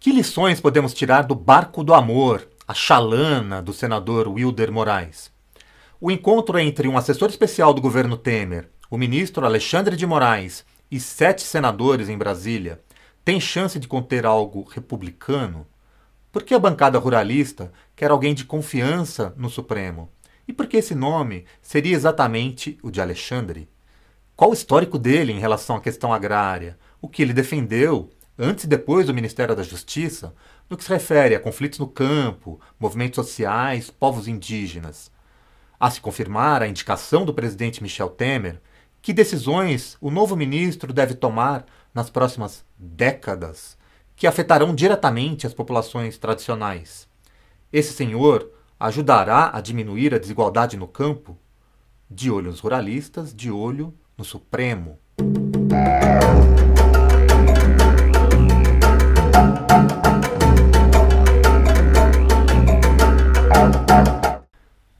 Que lições podemos tirar do barco do amor, a chalana do senador Wilder Moraes? O encontro entre um assessor especial do governo Temer, o ministro Alexandre de Moraes e 7 senadores em Brasília tem chance de conter algo republicano? Por que a bancada ruralista quer alguém de confiança no Supremo? E por que esse nome seria exatamente o de Alexandre? Qual o histórico dele em relação à questão agrária? O que ele defendeu antes e depois do Ministério da Justiça, no que se refere a conflitos no campo, movimentos sociais, povos indígenas? A se confirmar a indicação do presidente Michel Temer, que decisões o novo ministro deve tomar nas próximas décadas, que afetarão diretamente as populações tradicionais? Esse senhor ajudará a diminuir a desigualdade no campo? De olho nos ruralistas, de olho no Supremo.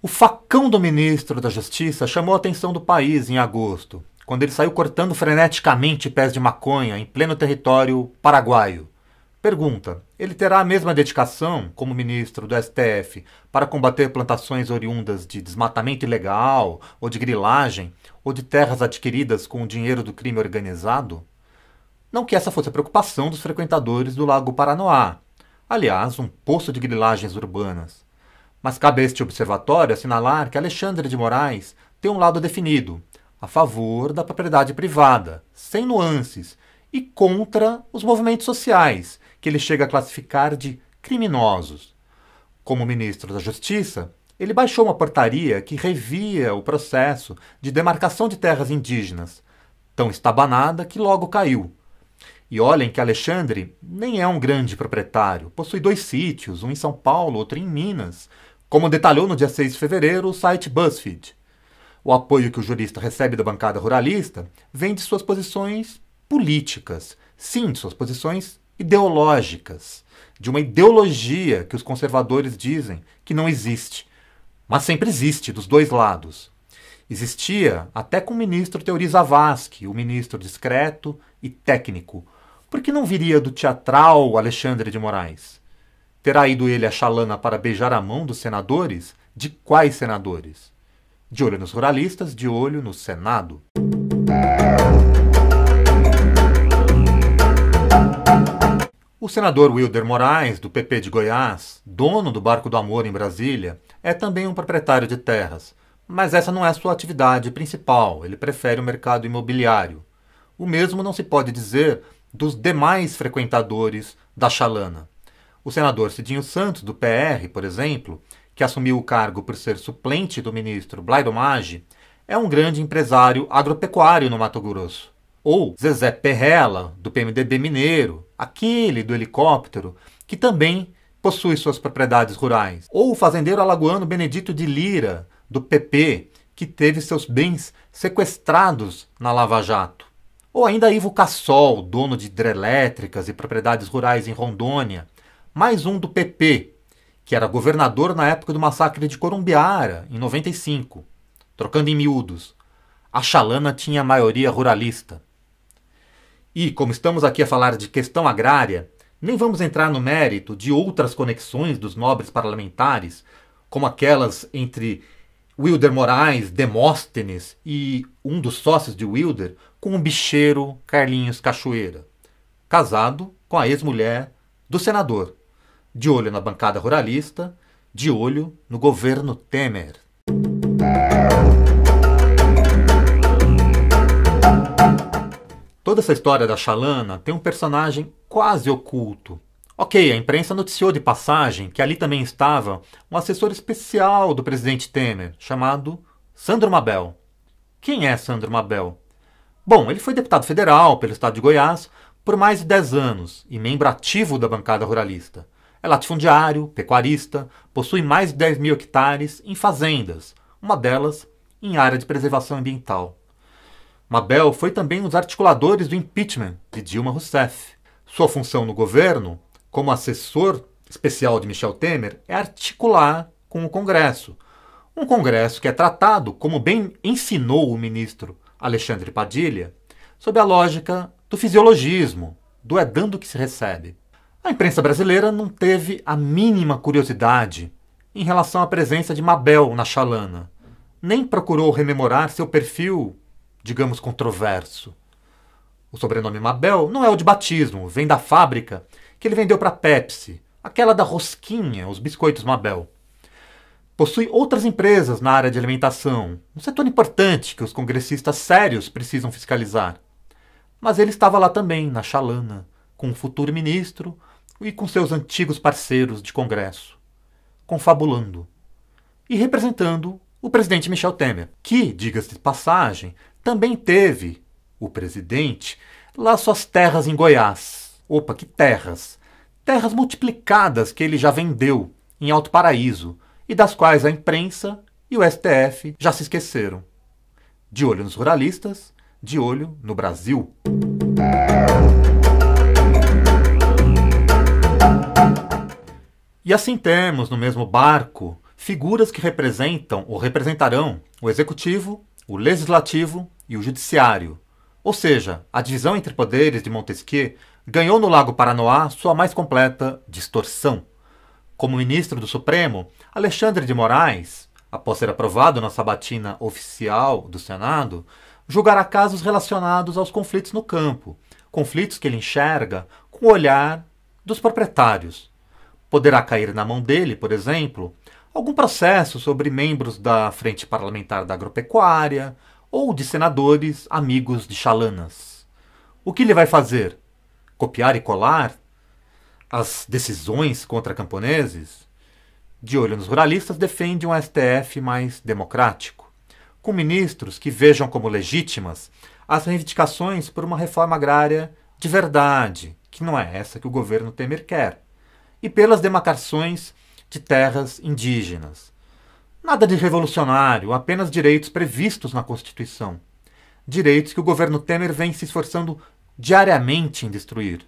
O facão do ministro da Justiça chamou a atenção do país em agosto, quando ele saiu cortando freneticamente pés de maconha em pleno território paraguaio. Pergunta: ele terá a mesma dedicação como ministro do STF para combater plantações oriundas de desmatamento ilegal, ou de grilagem, ou de terras adquiridas com o dinheiro do crime organizado? Não que essa fosse a preocupação dos frequentadores do Lago Paranoá, aliás, um poço de grilagens urbanas. Mas cabe a este observatório assinalar que Alexandre de Moraes tem um lado definido, a favor da propriedade privada, sem nuances, e contra os movimentos sociais, que ele chega a classificar de criminosos. Como ministro da Justiça, ele baixou uma portaria que revia o processo de demarcação de terras indígenas, tão estabanada que logo caiu. E olhem que Alexandre nem é um grande proprietário, possui 2 sítios, um em São Paulo, outro em Minas, como detalhou no dia 6 de fevereiro o site BuzzFeed. O apoio que o jurista recebe da bancada ruralista vem de suas posições políticas, sim, de suas posições ideológicas, de uma ideologia que os conservadores dizem que não existe, mas sempre existe, dos 2 lados. Existia até com o ministro Teori Zavascki, o ministro discreto e técnico. Por que não viria do teatral Alexandre de Moraes? Terá ido ele a chalana para beijar a mão dos senadores? De quais senadores? De olho nos ruralistas, de olho no Senado. O senador Wilder Moraes, do PP de Goiás, dono do Barco do Amor em Brasília, é também um proprietário de terras. Mas essa não é sua atividade principal, ele prefere o mercado imobiliário. O mesmo não se pode dizer dos demais frequentadores da chalana. O senador Cidinho Santos, do PR, por exemplo, que assumiu o cargo por ser suplente do ministro Blairo Maggi, é um grande empresário agropecuário no Mato Grosso. Ou Zezé Perrella, do PMDB mineiro, aquele do helicóptero, que também possui suas propriedades rurais. Ou o fazendeiro alagoano Benedito de Lira, do PP, que teve seus bens sequestrados na Lava Jato. Ou ainda Ivo Cassol, dono de hidrelétricas e propriedades rurais em Rondônia, mais um do PP, que era governador na época do massacre de Corumbiara, em 95. Trocando em miúdos, a chalana tinha maioria ruralista. E, como estamos aqui a falar de questão agrária, nem vamos entrar no mérito de outras conexões dos nobres parlamentares, como aquelas entre Wilder Moraes, Demóstenes e um dos sócios de Wilder, com o bicheiro Carlinhos Cachoeira, casado com a ex-mulher do senador. De olho na bancada ruralista, de olho no governo Temer. Toda essa história da chalana tem um personagem quase oculto. Ok, a imprensa noticiou de passagem que ali também estava um assessor especial do presidente Temer, chamado Sandro Mabel. Quem é Sandro Mabel? Bom, ele foi deputado federal pelo estado de Goiás por mais de 10 anos e membro ativo da bancada ruralista. É latifundiário, pecuarista, possui mais de 10 mil hectares em fazendas, uma delas em área de preservação ambiental. Mabel foi também um dos articuladores do impeachment de Dilma Rousseff. Sua função no governo, como assessor especial de Michel Temer, é articular com o Congresso. Um Congresso que é tratado, como bem ensinou o ministro Alexandre Padilha, sob a lógica do fisiologismo, do é dando que se recebe. A imprensa brasileira não teve a mínima curiosidade em relação à presença de Mabel na chalana, nem procurou rememorar seu perfil, digamos, controverso. O sobrenome Mabel não é o de batismo, vem da fábrica que ele vendeu para a Pepsi, aquela da rosquinha, os biscoitos Mabel. Possui outras empresas na área de alimentação, um setor importante que os congressistas sérios precisam fiscalizar. Mas ele estava lá também, na chalana, com o futuro ministro e com seus antigos parceiros de Congresso, confabulando e representando o presidente Michel Temer, que, diga-se de passagem, também teve, o presidente, lá suas terras em Goiás. Opa, que terras! Terras multiplicadas que ele já vendeu em Alto Paraíso e das quais a imprensa e o STF já se esqueceram. De olho nos ruralistas, de olho no Brasil. E assim temos no mesmo barco figuras que representam ou representarão o executivo, o legislativo e o judiciário. Ou seja, a divisão entre poderes de Montesquieu ganhou no Lago Paranoá sua mais completa distorção. Como ministro do Supremo, Alexandre de Moraes, após ser aprovado na sabatina oficial do Senado, julgará casos relacionados aos conflitos no campo, conflitos que ele enxerga com o olhar dos proprietários. Poderá cair na mão dele, por exemplo, algum processo sobre membros da Frente Parlamentar da Agropecuária ou de senadores amigos de chalanas. O que ele vai fazer? Copiar e colar as decisões contra camponeses? De olho nos ruralistas, defende um STF mais democrático, com ministros que vejam como legítimas as reivindicações por uma reforma agrária de verdade, que não é essa que o governo Temer quer, e pelas demarcações de terras indígenas. Nada de revolucionário, apenas direitos previstos na Constituição. Direitos que o governo Temer vem se esforçando diariamente em destruir.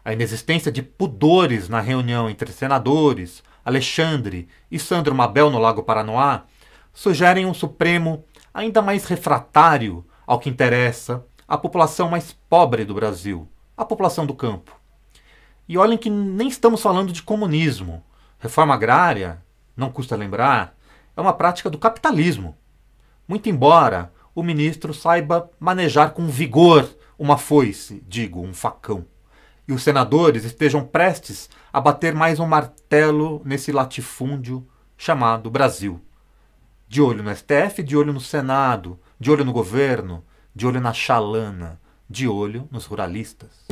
A inexistência de pudores na reunião entre senadores, Alexandre e Sandro Mabel no Lago Paranoá sugerem um Supremo ainda mais refratário ao que interessa à população mais pobre do Brasil, a população do campo. E olhem que nem estamos falando de comunismo. Reforma agrária, não custa lembrar, é uma prática do capitalismo. Muito embora o ministro saiba manejar com vigor uma foice, digo, um facão, e os senadores estejam prestes a bater mais um martelo nesse latifúndio chamado Brasil. De olho no STF, de olho no Senado, de olho no governo, de olho na chalana, de olho nos ruralistas.